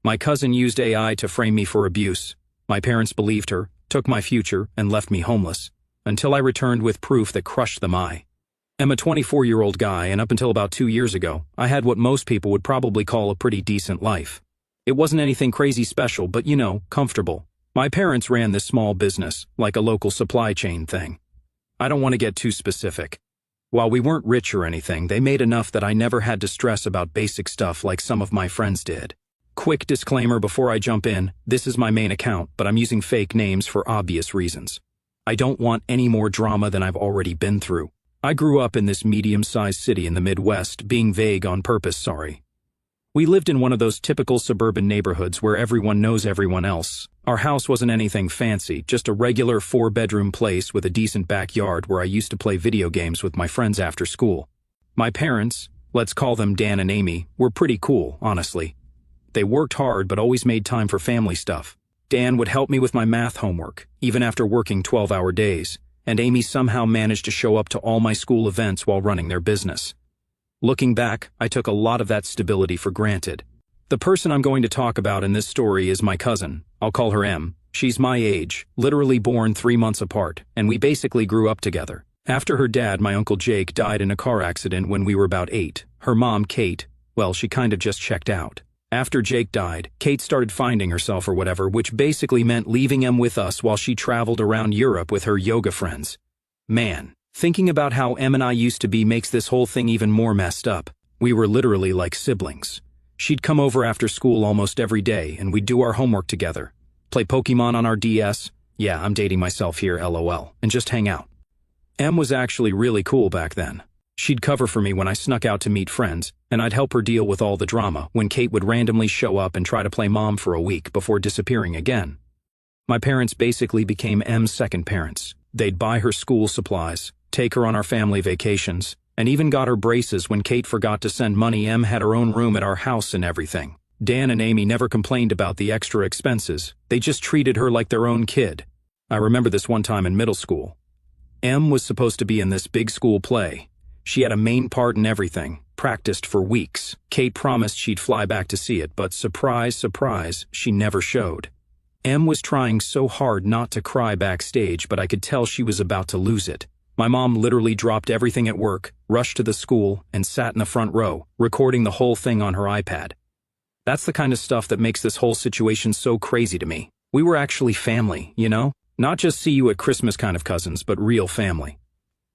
My cousin used AI to frame me for abuse. My parents believed her, took my future, and left me homeless. Until I returned with proof that crushed them. I am a 24-year-old guy, and up until about 2 years ago, I had what most people would probably call a pretty decent life. It wasn't anything crazy special, but comfortable. My parents ran this small business, like a local supply chain thing. I don't want to get too specific. While we weren't rich or anything, they made enough that I never had to stress about basic stuff like some of my friends did. Quick disclaimer before I jump in, this is my main account, but I'm using fake names for obvious reasons. I don't want any more drama than I've already been through. I grew up in this medium-sized city in the Midwest, being vague on purpose, sorry. We lived in one of those typical suburban neighborhoods where everyone knows everyone else. Our house wasn't anything fancy, just a regular 4-bedroom place with a decent backyard where I used to play video games with my friends after school. My parents, let's call them Dan and Amy, were pretty cool, honestly. They worked hard but always made time for family stuff. Dan would help me with my math homework, even after working 12-hour days, and Amy somehow managed to show up to all my school events while running their business. Looking back, I took a lot of that stability for granted. The person I'm going to talk about in this story is my cousin. I'll call her M. She's my age, literally born 3 months apart, and we basically grew up together. After her dad, my Uncle Jake, died in a car accident when we were about 8, her mom, Kate, well, she kind of just checked out. After Jake died, Kate started finding herself or whatever, which basically meant leaving him with us while she traveled around Europe with her yoga friends. Man, thinking about how Em and I used to be makes this whole thing even more messed up. We were literally like siblings. She'd come over after school almost every day, and we'd do our homework together. Play Pokemon on our DS, yeah, I'm dating myself here, LOL, and just hang out. Em was actually really cool back then. She'd cover for me when I snuck out to meet friends, and I'd help her deal with all the drama when Kate would randomly show up and try to play mom for a week before disappearing again. My parents basically became Em's second parents. They'd buy her school supplies, take her on our family vacations, and even got her braces when Kate forgot to send money. Em had her own room at our house and everything. Dan and Amy never complained about the extra expenses. They just treated her like their own kid. I remember this one time in middle school. Em was supposed to be in this big school play. She had a main part in everything, practiced for weeks. Kate promised she'd fly back to see it, but surprise, surprise, she never showed. Em was trying so hard not to cry backstage, but I could tell she was about to lose it. My mom literally dropped everything at work, rushed to the school, and sat in the front row, recording the whole thing on her iPad. That's the kind of stuff that makes this whole situation so crazy to me. We were actually family, Not just see you at Christmas kind of cousins, but real family.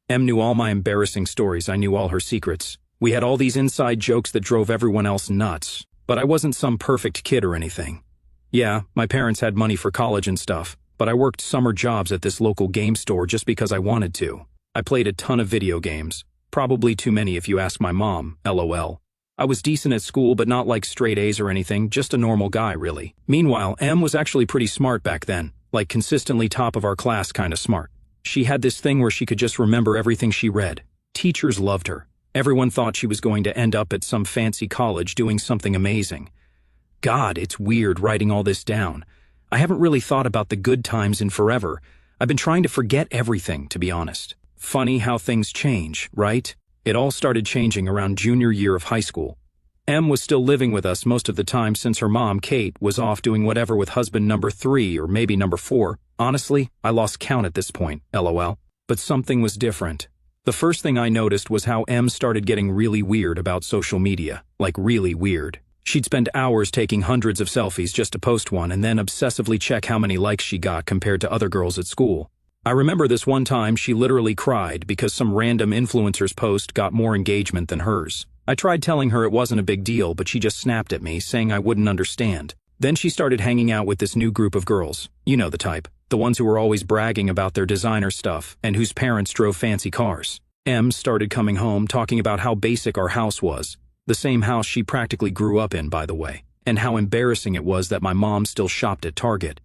Em knew all my embarrassing stories, I knew all her secrets. We had all these inside jokes that drove everyone else nuts, but I wasn't some perfect kid or anything. Yeah, my parents had money for college and stuff, but I worked summer jobs at this local game store just because I wanted to. I played a ton of video games, probably too many if you ask my mom, LOL. I was decent at school but not like straight A's or anything, just a normal guy really. Meanwhile, Em was actually pretty smart back then, like consistently top of our class kind of smart. She had this thing where she could just remember everything she read. Teachers loved her. Everyone thought she was going to end up at some fancy college doing something amazing. God, it's weird writing all this down. I haven't really thought about the good times in forever. I've been trying to forget everything, to be honest. Funny how things change, right? It all started changing around junior year of high school. Em was still living with us most of the time since her mom, Kate, was off doing whatever with husband number 3 or maybe number 4. Honestly, I lost count at this point, LOL. But something was different. The first thing I noticed was how Em started getting really weird about social media. Like really weird. She'd spend hours taking hundreds of selfies just to post one and then obsessively check how many likes she got compared to other girls at school. I remember this one time she literally cried because some random influencer's post got more engagement than hers. I tried telling her it wasn't a big deal, but she just snapped at me, saying I wouldn't understand. Then she started hanging out with this new group of girls. You know the type. The ones who were always bragging about their designer stuff and whose parents drove fancy cars. Em started coming home talking about how basic our house was. The same house she practically grew up in, by the way. And how embarrassing it was that my mom still shopped at Target.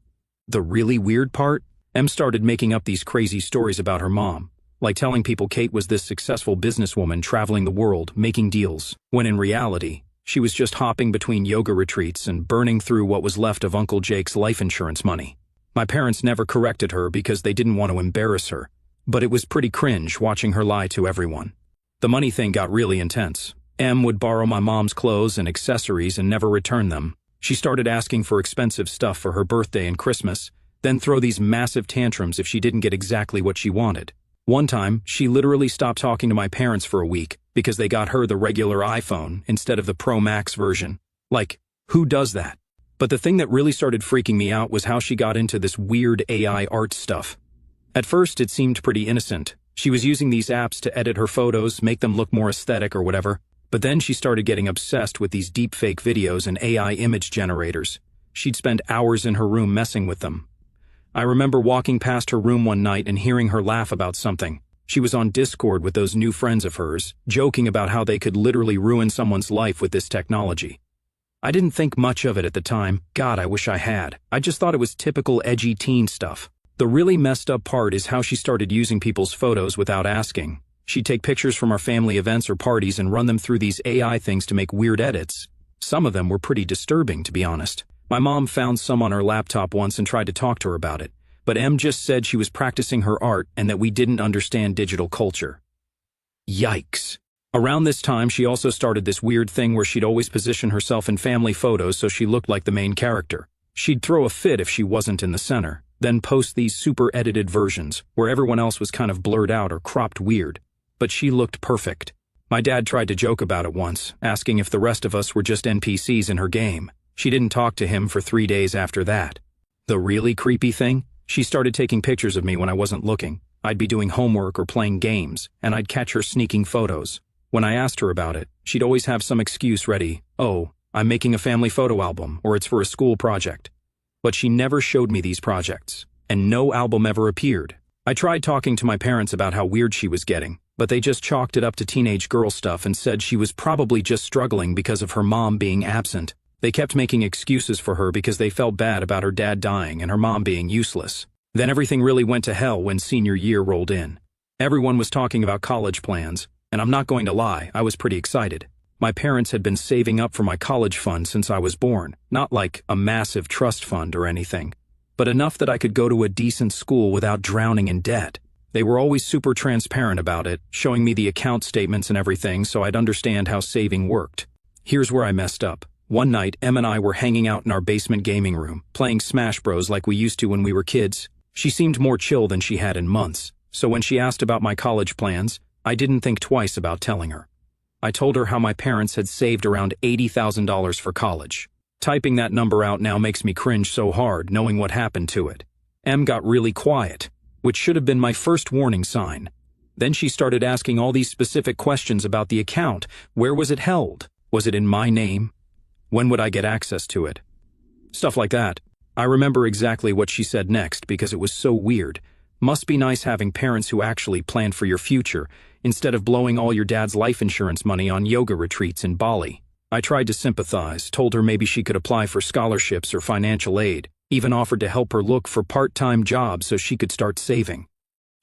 The really weird part? Em started making up these crazy stories about her mom. Like telling people Kate was this successful businesswoman traveling the world, making deals, when in reality, she was just hopping between yoga retreats and burning through what was left of Uncle Jake's life insurance money. My parents never corrected her because they didn't want to embarrass her, but it was pretty cringe watching her lie to everyone. The money thing got really intense. Em would borrow my mom's clothes and accessories and never return them. She started asking for expensive stuff for her birthday and Christmas, then throw these massive tantrums if she didn't get exactly what she wanted. One time, she literally stopped talking to my parents for a week because they got her the regular iPhone instead of the Pro Max version. Like, who does that? But the thing that really started freaking me out was how she got into this weird AI art stuff. At first, it seemed pretty innocent. She was using these apps to edit her photos, make them look more aesthetic or whatever. But then she started getting obsessed with these deepfake videos and AI image generators. She'd spend hours in her room messing with them. I remember walking past her room one night and hearing her laugh about something. She was on Discord with those new friends of hers, joking about how they could literally ruin someone's life with this technology. I didn't think much of it at the time. God, I wish I had. I just thought it was typical edgy teen stuff. The really messed up part is how she started using people's photos without asking. She'd take pictures from our family events or parties and run them through these AI things to make weird edits. Some of them were pretty disturbing, to be honest. My mom found some on her laptop once and tried to talk to her about it, but Em just said she was practicing her art and that we didn't understand digital culture. Yikes. Around this time, she also started this weird thing where she'd always position herself in family photos so she looked like the main character. She'd throw a fit if she wasn't in the center, then post these super edited versions where everyone else was kind of blurred out or cropped weird. But she looked perfect. My dad tried to joke about it once, asking if the rest of us were just NPCs in her game. She didn't talk to him for 3 days after that. The really creepy thing? She started taking pictures of me when I wasn't looking. I'd be doing homework or playing games, and I'd catch her sneaking photos. When I asked her about it, she'd always have some excuse ready. Oh, I'm making a family photo album, or it's for a school project. But she never showed me these projects, and no album ever appeared. I tried talking to my parents about how weird she was getting, but they just chalked it up to teenage girl stuff and said she was probably just struggling because of her mom being absent. They kept making excuses for her because they felt bad about her dad dying and her mom being useless. Then everything really went to hell when senior year rolled in. Everyone was talking about college plans, and I'm not going to lie, I was pretty excited. My parents had been saving up for my college fund since I was born, not like a massive trust fund or anything, but enough that I could go to a decent school without drowning in debt. They were always super transparent about it, showing me the account statements and everything so I'd understand how saving worked. Here's where I messed up. One night, Em and I were hanging out in our basement gaming room, playing Smash Bros like we used to when we were kids. She seemed more chill than she had in months, so when she asked about my college plans, I didn't think twice about telling her. I told her how my parents had saved around $80,000 for college. Typing that number out now makes me cringe so hard, knowing what happened to it. Em got really quiet, which should have been my first warning sign. Then she started asking all these specific questions about the account. Where was it held? Was it in my name? When would I get access to it? Stuff like that. I remember exactly what she said next because it was so weird. Must be nice having parents who actually plan for your future, instead of blowing all your dad's life insurance money on yoga retreats in Bali. I tried to sympathize, told her maybe she could apply for scholarships or financial aid, even offered to help her look for part-time jobs so she could start saving.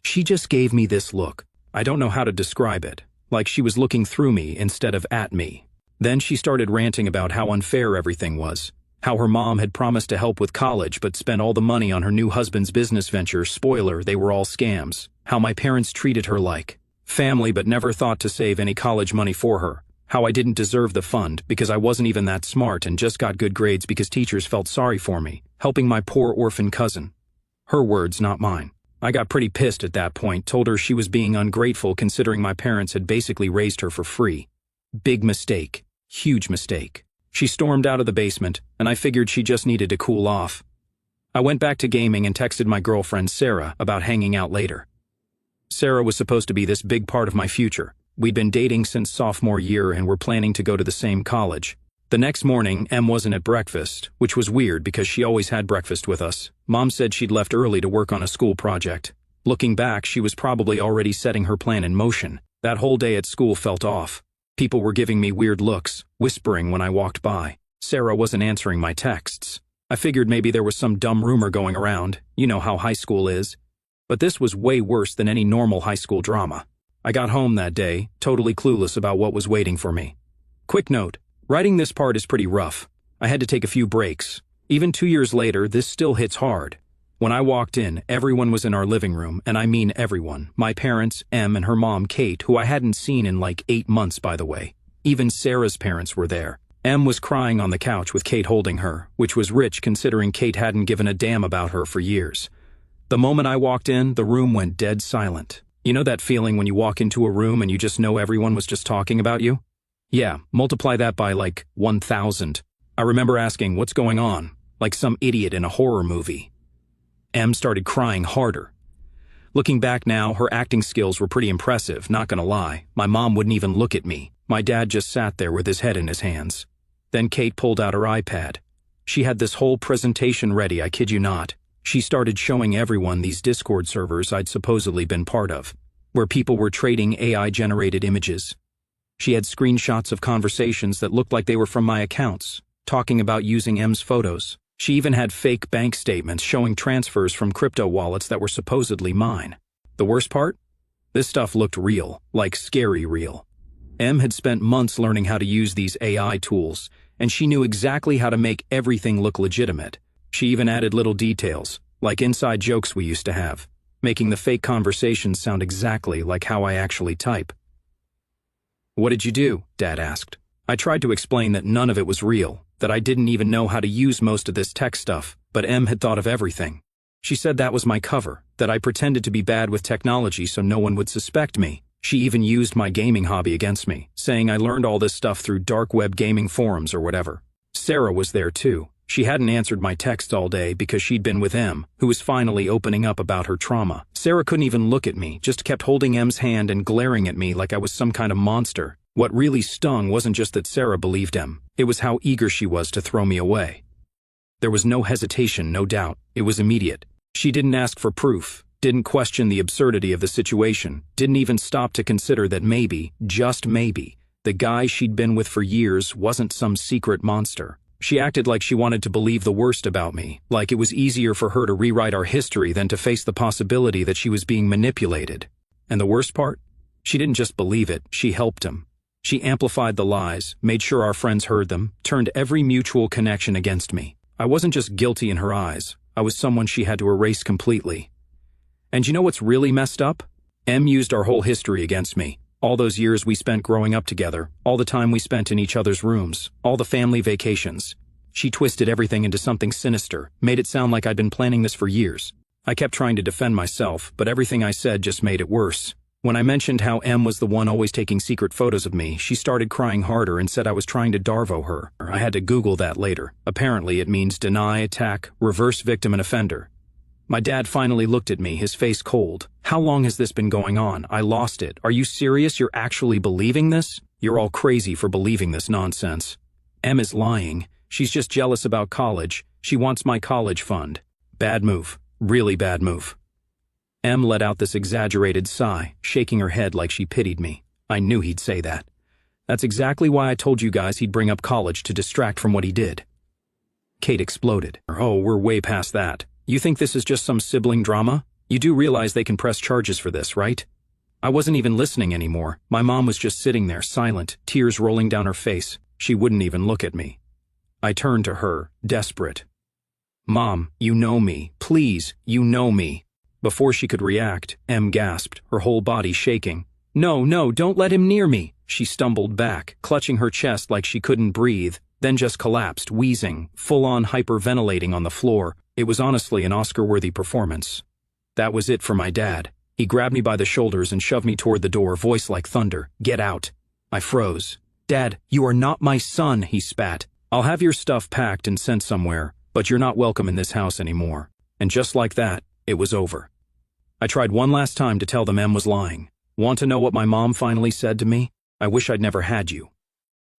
She just gave me this look. I don't know how to describe it, like she was looking through me instead of at me. Then she started ranting about how unfair everything was, how her mom had promised to help with college but spent all the money on her new husband's business venture. Spoiler, they were all scams. How my parents treated her like family but never thought to save any college money for her. How I didn't deserve the fund because I wasn't even that smart and just got good grades because teachers felt sorry for me, helping my poor orphan cousin. Her words, not mine. I got pretty pissed at that point, told her she was being ungrateful considering my parents had basically raised her for free. Big mistake. Huge mistake. She stormed out of the basement, and I figured she just needed to cool off. I went back to gaming and texted my girlfriend Sarah about hanging out later. Sarah was supposed to be this big part of my future. We'd been dating since sophomore year and were planning to go to the same college. The next morning, Em wasn't at breakfast, which was weird because she always had breakfast with us. Mom said she'd left early to work on a school project. Looking back, she was probably already setting her plan in motion. That whole day at school felt off. People were giving me weird looks, whispering when I walked by. Sarah wasn't answering my texts. I figured maybe there was some dumb rumor going around. You know how high school is. But this was way worse than any normal high school drama. I got home that day, totally clueless about what was waiting for me. Quick note, writing this part is pretty rough. I had to take a few breaks. Even 2 years later, this still hits hard. When I walked in, everyone was in our living room, and I mean everyone. My parents, Em, and her mom, Kate, who I hadn't seen in like 8 months, by the way. Even Sarah's parents were there. Em was crying on the couch with Kate holding her, which was rich considering Kate hadn't given a damn about her for years. The moment I walked in, the room went dead silent. You know that feeling when you walk into a room and you just know everyone was just talking about you? Yeah, multiply that by like 1,000. I remember asking, "What's going on?" like some idiot in a horror movie. Em started crying harder. Looking back now, her acting skills were pretty impressive, not gonna lie. My mom wouldn't even look at me. My dad just sat there with his head in his hands. Then Kate pulled out her iPad. She had this whole presentation ready, I kid you not. She started showing everyone these Discord servers I'd supposedly been part of, where people were trading AI-generated images. She had screenshots of conversations that looked like they were from my accounts, talking about using Em's photos. She even had fake bank statements showing transfers from crypto wallets that were supposedly mine. The worst part? This stuff looked real, like scary real. Em had spent months learning how to use these AI tools, and she knew exactly how to make everything look legitimate. She even added little details, like inside jokes we used to have, making the fake conversations sound exactly like how I actually type. "What did you do?" Dad asked. I tried to explain that none of it was real, that I didn't even know how to use most of this tech stuff, but Em had thought of everything. She said that was my cover, that I pretended to be bad with technology so no one would suspect me. She even used my gaming hobby against me, saying I learned all this stuff through dark web gaming forums or whatever. Sarah was there too. She hadn't answered my text all day because she'd been with Em, who was finally opening up about her trauma. Sarah couldn't even look at me, just kept holding Em's hand and glaring at me like I was some kind of monster. What really stung wasn't just that Sarah believed Em, it was how eager she was to throw me away. There was no hesitation, no doubt. It was immediate. She didn't ask for proof, didn't question the absurdity of the situation, didn't even stop to consider that maybe, just maybe, the guy she'd been with for years wasn't some secret monster. She acted like she wanted to believe the worst about me, like it was easier for her to rewrite our history than to face the possibility that she was being manipulated. And the worst part? She didn't just believe it, she helped him. She amplified the lies, made sure our friends heard them, turned every mutual connection against me. I wasn't just guilty in her eyes, I was someone she had to erase completely. And you know what's really messed up? Em used our whole history against me. All those years we spent growing up together, all the time we spent in each other's rooms, all the family vacations. She twisted everything into something sinister, made it sound like I'd been planning this for years. I kept trying to defend myself, but everything I said just made it worse. When I mentioned how Em was the one always taking secret photos of me, she started crying harder and said I was trying to Darvo her. I had to Google that later. Apparently it means deny, attack, reverse victim and offender. My dad finally looked at me, his face cold. "How long has this been going on? I lost it. Are you serious? You're actually believing this? You're all crazy for believing this nonsense. Em is lying. She's just jealous about college. She wants my college fund." Bad move. Really bad move. Em let out this exaggerated sigh, shaking her head like she pitied me. I knew he'd say that. That's exactly why I told you guys he'd bring up college to distract from what he did. Kate exploded. "Oh, we're way past that. You think this is just some sibling drama? You do realize they can press charges for this, right?" I wasn't even listening anymore. My mom was just sitting there, silent, tears rolling down her face. She wouldn't even look at me. I turned to her, desperate. "Mom, you know me. Please, you know me." Before she could react, Em gasped, her whole body shaking. No, don't let him near me." She stumbled back, clutching her chest like she couldn't breathe, then just collapsed, wheezing, full-on hyperventilating on the floor. It was honestly an Oscar-worthy performance. That was it for my dad. He grabbed me by the shoulders and shoved me toward the door, voice like thunder. "Get out." I froze. "Dad, you are not my son," he spat. "I'll have your stuff packed and sent somewhere, but you're not welcome in this house anymore." And just like that, it was over. I tried one last time to tell them Em was lying. Want to know what my mom finally said to me? "I wish I'd never had you."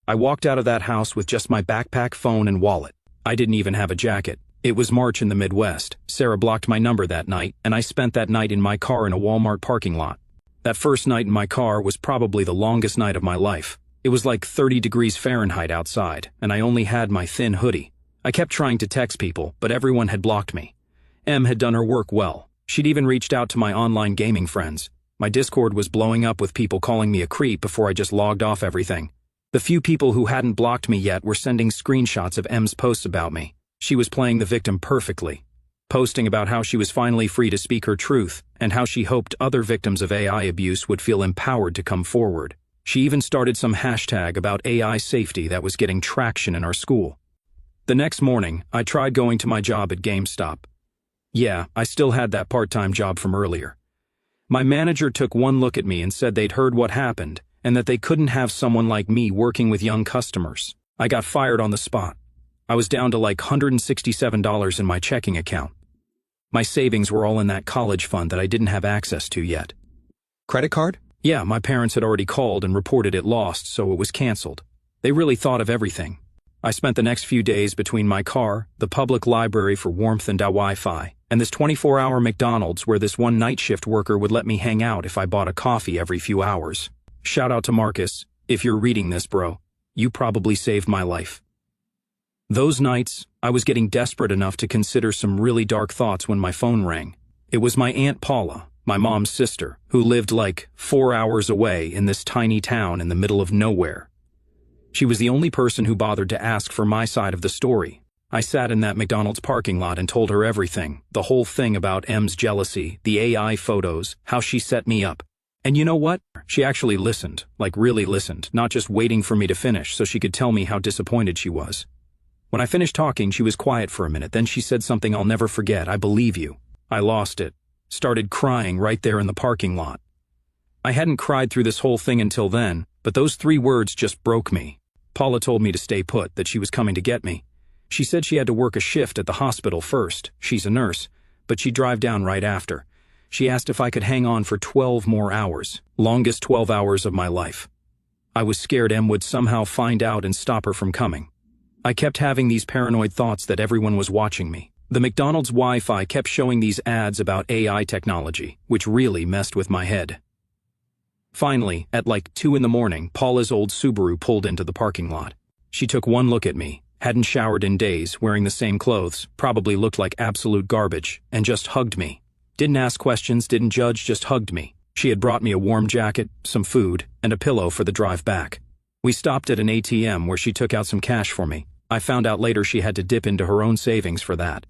I walked out of that house with just my backpack, phone, and wallet. I didn't even have a jacket. It was March in the Midwest. Sarah blocked my number that night, and I spent that night in my car in a Walmart parking lot. That first night in my car was probably the longest night of my life. It was like 30 degrees Fahrenheit outside, and I only had my thin hoodie. I kept trying to text people, but everyone had blocked me. Em had done her work well. She'd even reached out to my online gaming friends. My Discord was blowing up with people calling me a creep before I just logged off everything. The few people who hadn't blocked me yet were sending screenshots of Em's posts about me. She was playing the victim perfectly, posting about how she was finally free to speak her truth and how she hoped other victims of AI abuse would feel empowered to come forward. She even started some hashtag about AI safety that was getting traction in our school. The next morning, I tried going to my job at GameStop. Yeah, I still had that part-time job from earlier. My manager took one look at me and said they'd heard what happened and that they couldn't have someone like me working with young customers. I got fired on the spot. I was down to like $167 in my checking account. My savings were all in that college fund that I didn't have access to yet. Credit card? Yeah, my parents had already called and reported it lost, so it was canceled. They really thought of everything. I spent the next few days between my car, the public library for warmth and Wi-Fi, and this 24-hour McDonald's where this one night shift worker would let me hang out if I bought a coffee every few hours. Shout out to Marcus. If you're reading this, bro, you probably saved my life. Those nights, I was getting desperate enough to consider some really dark thoughts when my phone rang. It was my Aunt Paula, my mom's sister, who lived like 4 hours away in this tiny town in the middle of nowhere. She was the only person who bothered to ask for my side of the story. I sat in that McDonald's parking lot and told her everything, the whole thing about M's jealousy, the AI photos, how she set me up. And you know what? She actually listened, like really listened, not just waiting for me to finish so she could tell me how disappointed she was. When I finished talking, she was quiet for a minute, then she said something I'll never forget. I believe you. I lost it. Started crying right there in the parking lot. I hadn't cried through this whole thing until then, but those 3 words just broke me. Paula told me to stay put, that she was coming to get me. She said she had to work a shift at the hospital first. She's a nurse, but she'd drive down right after. She asked if I could hang on for 12 more hours, longest 12 hours of my life. I was scared Em would somehow find out and stop her from coming. I kept having these paranoid thoughts that everyone was watching me. The McDonald's Wi-Fi kept showing these ads about AI technology, which really messed with my head. Finally, at like 2 in the morning, Paula's old Subaru pulled into the parking lot. She took one look at me, hadn't showered in days, wearing the same clothes, probably looked like absolute garbage, and just hugged me. Didn't ask questions, didn't judge, just hugged me. She had brought me a warm jacket, some food, and a pillow for the drive back. We stopped at an ATM where she took out some cash for me. I found out later she had to dip into her own savings for that.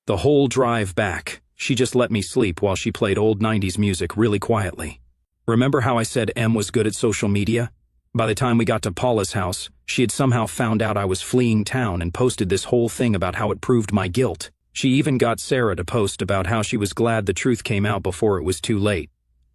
The whole drive back, she just let me sleep while she played old 90s music really quietly. Remember how I said Em was good at social media? By the time we got to Paula's house, she had somehow found out I was fleeing town and posted this whole thing about how it proved my guilt. She even got Sarah to post about how she was glad the truth came out before it was too late.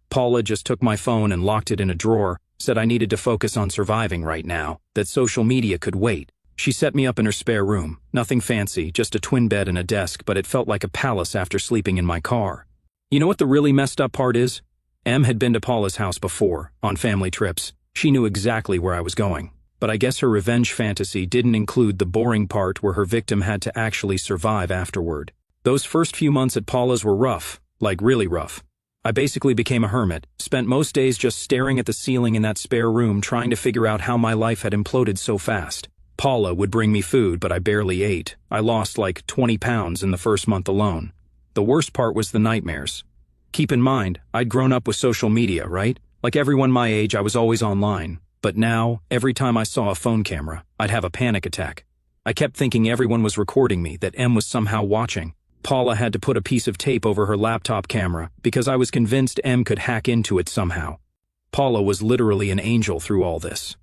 Paula just took my phone and locked it in a drawer, said I needed to focus on surviving right now, that social media could wait. She set me up in her spare room, nothing fancy, just a twin bed and a desk, but it felt like a palace after sleeping in my car. You know what the really messed up part is? Em had been to Paula's house before, on family trips. She knew exactly where I was going. But I guess her revenge fantasy didn't include the boring part where her victim had to actually survive afterward. Those first few months at Paula's were rough, like really rough. I basically became a hermit, spent most days just staring at the ceiling in that spare room trying to figure out how my life had imploded so fast. Paula would bring me food, but I barely ate. I lost like 20 pounds in the first month alone. The worst part was the nightmares. Keep in mind, I'd grown up with social media, right? Like everyone my age, I was always online. But now, every time I saw a phone camera, I'd have a panic attack. I kept thinking everyone was recording me, that Em was somehow watching. Paula had to put a piece of tape over her laptop camera because I was convinced Em could hack into it somehow. Paula was literally an angel through all this.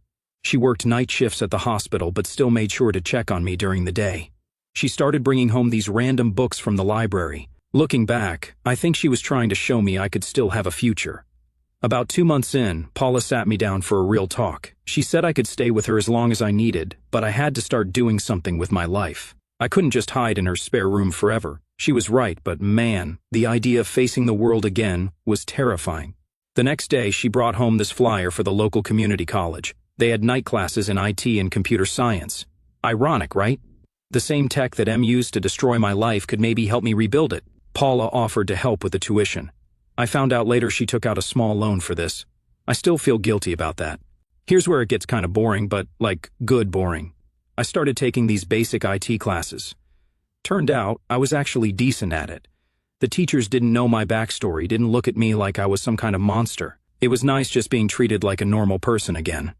She worked night shifts at the hospital but still made sure to check on me during the day. She started bringing home these random books from the library. Looking back, I think she was trying to show me I could still have a future. About 2 months in, Paula sat me down for a real talk. She said I could stay with her as long as I needed, but I had to start doing something with my life. I couldn't just hide in her spare room forever. She was right, but man, the idea of facing the world again was terrifying. The next day, she brought home this flyer for the local community college. They had night classes in IT and computer science. Ironic, right? The same tech that Em used to destroy my life could maybe help me rebuild it. Paula offered to help with the tuition. I found out later she took out a small loan for this. I still feel guilty about that. Here's where it gets kind of boring, but like good boring. I started taking these basic IT classes. Turned out I was actually decent at it. The teachers didn't know my backstory, didn't look at me like I was some kind of monster. It was nice just being treated like a normal person again.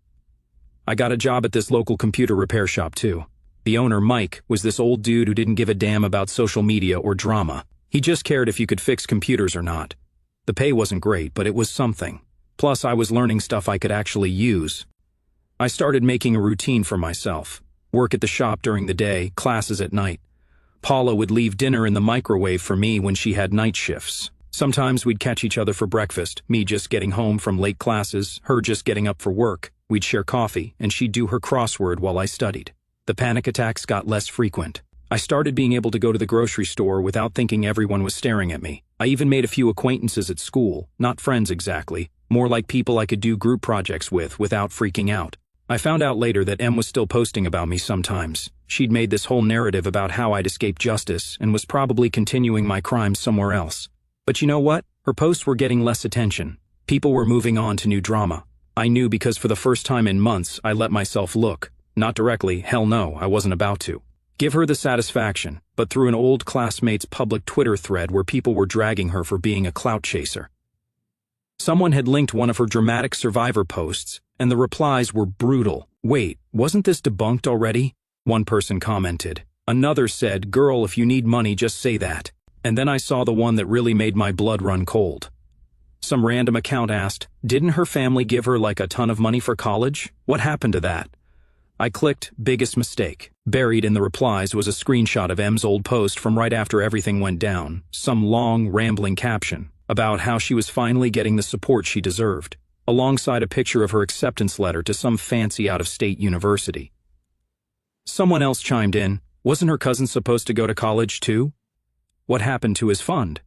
I got a job at this local computer repair shop too. The owner, Mike, was this old dude who didn't give a damn about social media or drama. He just cared if you could fix computers or not. The pay wasn't great, but it was something. Plus, I was learning stuff I could actually use. I started making a routine for myself. Work at the shop during the day, classes at night. Paula would leave dinner in the microwave for me when she had night shifts. Sometimes we'd catch each other for breakfast, me just getting home from late classes, her just getting up for work. We'd share coffee, and she'd do her crossword while I studied. The panic attacks got less frequent. I started being able to go to the grocery store without thinking everyone was staring at me. I even made a few acquaintances at school, not friends exactly, more like people I could do group projects with without freaking out. I found out later that Em was still posting about me sometimes. She'd made this whole narrative about how I'd escaped justice and was probably continuing my crimes somewhere else. But you know what? Her posts were getting less attention. People were moving on to new drama. I knew because for the first time in months, I let myself look. Not directly, hell no, I wasn't about to. Give her the satisfaction, but through an old classmate's public Twitter thread where people were dragging her for being a clout chaser. Someone had linked one of her dramatic Survivor posts, and the replies were brutal. Wait, wasn't this debunked already? One person commented. Another said, girl, if you need money, just say that. And then I saw the one that really made my blood run cold. Some random account asked, didn't her family give her like a ton of money for college? What happened to that? I clicked, biggest mistake. Buried in the replies was a screenshot of Em's old post from right after everything went down, some long, rambling caption about how she was finally getting the support she deserved, alongside a picture of her acceptance letter to some fancy out-of-state university. Someone else chimed in, wasn't her cousin supposed to go to college too? What happened to his fund?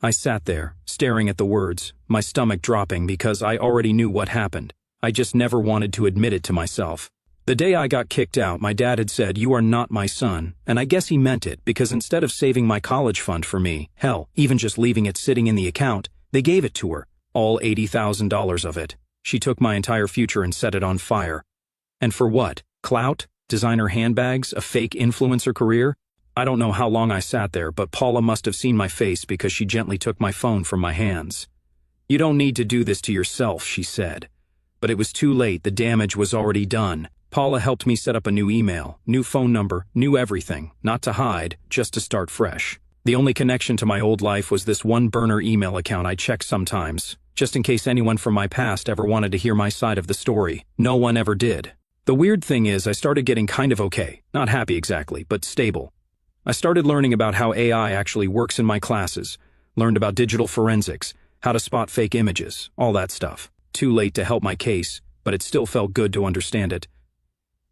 I sat there, staring at the words, my stomach dropping because I already knew what happened. I just never wanted to admit it to myself. The day I got kicked out, my dad had said, you are not my son, and I guess he meant it because instead of saving my college fund for me, hell, even just leaving it sitting in the account, they gave it to her, all $80,000 of it. She took my entire future and set it on fire. And for what? Clout? Designer handbags? A fake influencer career? I don't know how long I sat there, but Paula must have seen my face because she gently took my phone from my hands. You don't need to do this to yourself, she said. But it was too late, the damage was already done. Paula helped me set up a new email, new phone number, new everything, not to hide, just to start fresh. The only connection to my old life was this one burner email account I checked sometimes, just in case anyone from my past ever wanted to hear my side of the story. No one ever did. The weird thing is I started getting kind of okay, not happy exactly, but stable. I started learning about how AI actually works in my classes, learned about digital forensics, how to spot fake images, all that stuff. Too late to help my case, but it still felt good to understand it.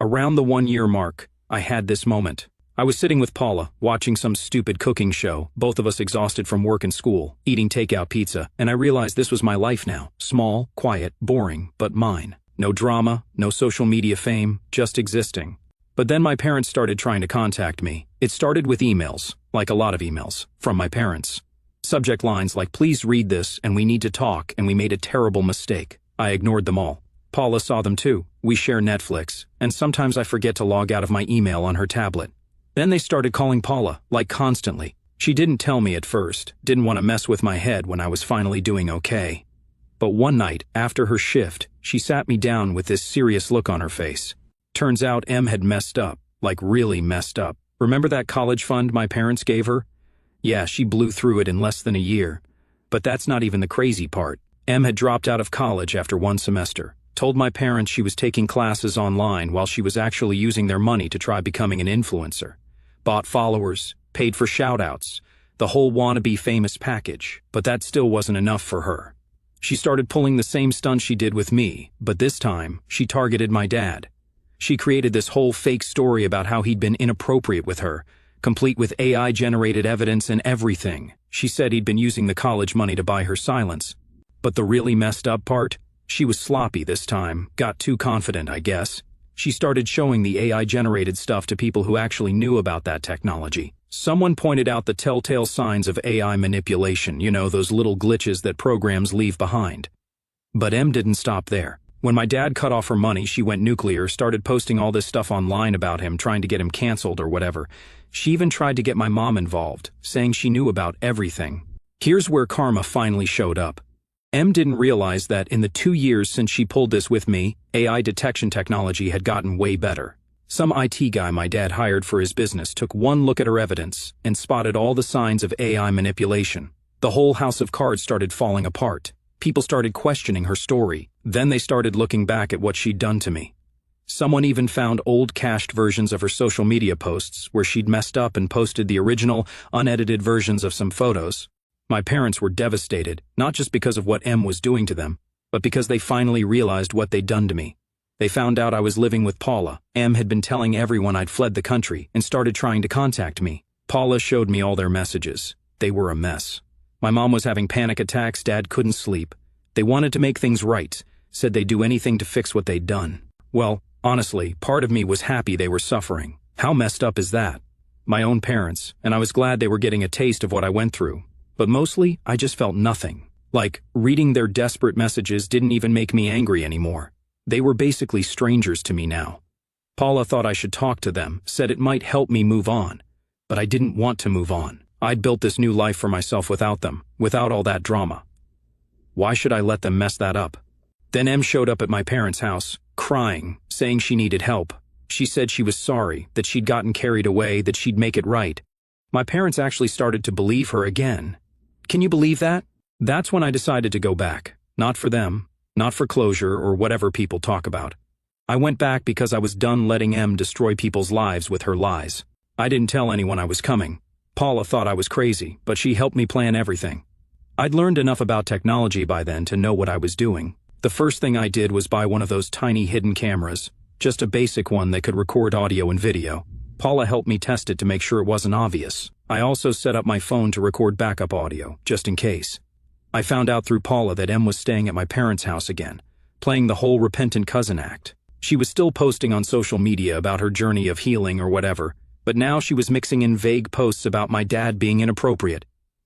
Around the 1-year mark, I had this moment. I was sitting with Paula, watching some stupid cooking show, both of us exhausted from work and school, eating takeout pizza, and I realized this was my life now. Small, quiet, boring, but mine. No drama, no social media fame, just existing. But then my parents started trying to contact me. It started with emails, like a lot of emails, from my parents. Subject lines like, please read this, and we need to talk, and we made a terrible mistake. I ignored them all. Paula saw them too. We share Netflix, and sometimes I forget to log out of my email on her tablet. Then they started calling Paula, like constantly. She didn't tell me at first, didn't want to mess with my head when I was finally doing okay. But one night, after her shift, she sat me down with this serious look on her face. Turns out Em had messed up, like really messed up. Remember that college fund my parents gave her? Yeah, she blew through it in less than a year. But that's not even the crazy part. Em had dropped out of college after one semester. Told my parents she was taking classes online while she was actually using their money to try becoming an influencer. Bought followers, paid for shoutouts, the whole wannabe famous package, but that still wasn't enough for her. She started pulling the same stunt she did with me, but this time, she targeted my dad. She created this whole fake story about how he'd been inappropriate with her, complete with AI-generated evidence and everything. She said he'd been using the college money to buy her silence. But the really messed up part? She was sloppy this time, got too confident, I guess. She started showing the AI-generated stuff to people who actually knew about that technology. Someone pointed out the telltale signs of AI manipulation, you know, those little glitches that programs leave behind. But Em didn't stop there. When my dad cut off her money, she went nuclear, started posting all this stuff online about him, trying to get him canceled or whatever. She even tried to get my mom involved, saying she knew about everything. Here's where karma finally showed up. Em didn't realize that in the 2 years since she pulled this with me, AI detection technology had gotten way better. Some IT guy my dad hired for his business took one look at her evidence and spotted all the signs of AI manipulation. The whole house of cards started falling apart. People started questioning her story. Then they started looking back at what she'd done to me. Someone even found old cached versions of her social media posts where she'd messed up and posted the original, unedited versions of some photos. My parents were devastated, not just because of what M was doing to them, but because they finally realized what they'd done to me. They found out I was living with Paula. M had been telling everyone I'd fled the country and started trying to contact me. Paula showed me all their messages. They were a mess. My mom was having panic attacks, Dad couldn't sleep. They wanted to make things right, said they'd do anything to fix what they'd done. Well, honestly, part of me was happy they were suffering. How messed up is that? My own parents, and I was glad they were getting a taste of what I went through. But mostly, I just felt nothing. Like, reading their desperate messages didn't even make me angry anymore. They were basically strangers to me now. Paula thought I should talk to them, said it might help me move on. But I didn't want to move on. I'd built this new life for myself without them, without all that drama. Why should I let them mess that up? Then M showed up at my parents' house, crying, saying she needed help. She said she was sorry, that she'd gotten carried away, that she'd make it right. My parents actually started to believe her again. Can you believe that? That's when I decided to go back. Not for them, not for closure or whatever people talk about. I went back because I was done letting M destroy people's lives with her lies. I didn't tell anyone I was coming. Paula thought I was crazy, but she helped me plan everything. I'd learned enough about technology by then to know what I was doing. The first thing I did was buy one of those tiny hidden cameras, just a basic one that could record audio and video. Paula helped me test it to make sure it wasn't obvious. I also set up my phone to record backup audio, just in case. I found out through Paula that M was staying at my parents' house again, playing the whole repentant cousin act. She was still posting on social media about her journey of healing or whatever, but now she was mixing in vague posts about my dad being inappropriate.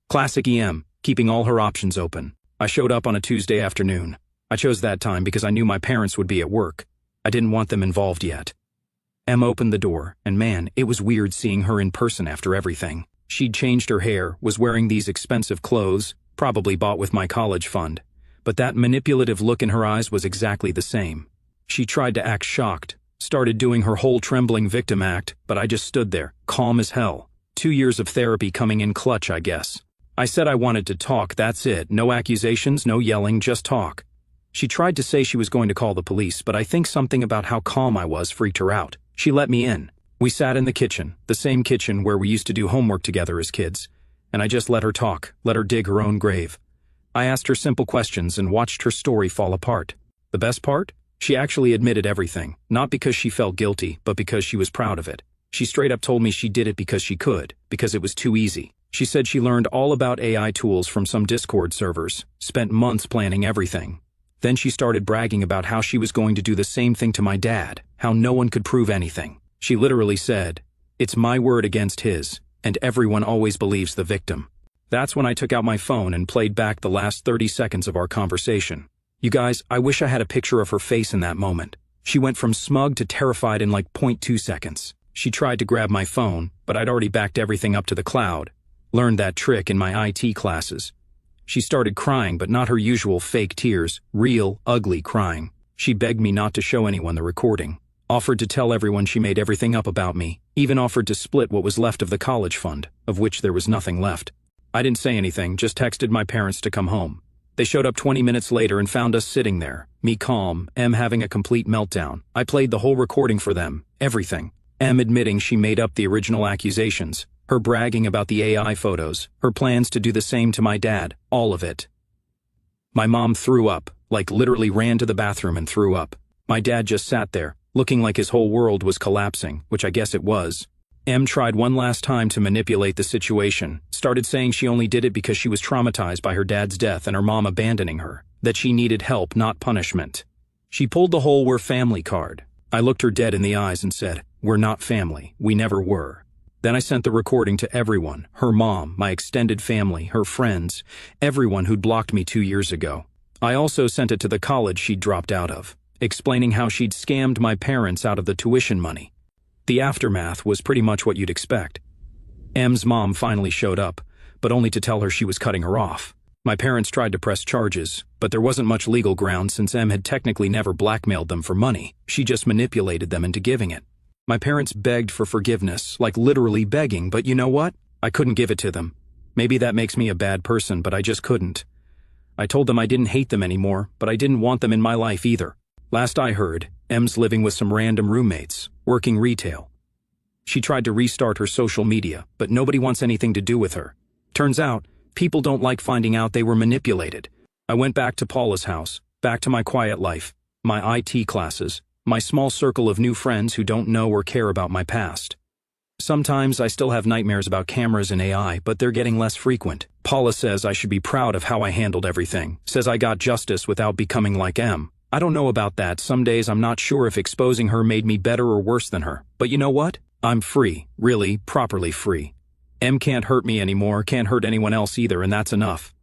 Classic EM, keeping all her options open. I showed up on a Tuesday afternoon. I chose that time because I knew my parents would be at work. I didn't want them involved yet. M opened the door, and man, it was weird seeing her in person after everything. She'd changed her hair, was wearing these expensive clothes, probably bought with my college fund. But that manipulative look in her eyes was exactly the same. She tried to act shocked, started doing her whole trembling victim act, but I just stood there, calm as hell. 2 years of therapy coming in clutch, I guess. I said I wanted to talk, that's it. No accusations, no yelling, just talk. She tried to say she was going to call the police, but I think something about how calm I was freaked her out. She let me in. We sat in the kitchen, the same kitchen where we used to do homework together as kids, and I just let her talk, let her dig her own grave. I asked her simple questions and watched her story fall apart. The best part? She actually admitted everything, not because she felt guilty, but because she was proud of it. She straight up told me she did it because she could, because it was too easy. She said she learned all about AI tools from some Discord servers, spent months planning everything. Then she started bragging about how she was going to do the same thing to my dad, how no one could prove anything. She literally said, "It's my word against his, and everyone always believes the victim." That's when I took out my phone and played back the last 30 seconds of our conversation. You guys, I wish I had a picture of her face in that moment. She went from smug to terrified in like 0.2 seconds. She tried to grab my phone, but I'd already backed everything up to the cloud. Learned that trick in my IT classes. She started crying, but not her usual fake tears, real, ugly crying. She begged me not to show anyone the recording. Offered to tell everyone she made everything up about me. Even offered to split what was left of the college fund, of which there was nothing left. I didn't say anything, just texted my parents to come home. They showed up 20 minutes later and found us sitting there. Me calm, M having a complete meltdown. I played the whole recording for them, everything. M admitting she made up the original accusations. Her bragging about the AI photos. Her plans to do the same to my dad. All of it. My mom threw up, like literally ran to the bathroom and threw up. My dad just sat there, looking like his whole world was collapsing, which I guess it was. M tried one last time to manipulate the situation, started saying she only did it because she was traumatized by her dad's death and her mom abandoning her, that she needed help, not punishment. She pulled the whole "we're family" card. I looked her dead in the eyes and said, "We're not family, we never were." Then I sent the recording to everyone, her mom, my extended family, her friends, everyone who'd blocked me 2 years ago. I also sent it to the college she'd dropped out of, explaining how she'd scammed my parents out of the tuition money. The aftermath was pretty much what you'd expect. M's mom finally showed up, but only to tell her she was cutting her off. My parents tried to press charges, but there wasn't much legal ground since M had technically never blackmailed them for money. She just manipulated them into giving it. My parents begged for forgiveness, like literally begging, but you know what? I couldn't give it to them. Maybe that makes me a bad person, but I just couldn't. I told them I didn't hate them anymore, but I didn't want them in my life either. Last I heard, M's living with some random roommates, working retail. She tried to restart her social media, but nobody wants anything to do with her. Turns out, people don't like finding out they were manipulated. I went back to Paula's house, back to my quiet life, my IT classes, my small circle of new friends who don't know or care about my past. Sometimes I still have nightmares about cameras and AI, but they're getting less frequent. Paula says I should be proud of how I handled everything, says I got justice without becoming like M. I don't know about that. Some days I'm not sure if exposing her made me better or worse than her. But you know what? I'm free, really, properly free. M can't hurt me anymore, can't hurt anyone else either, and that's enough.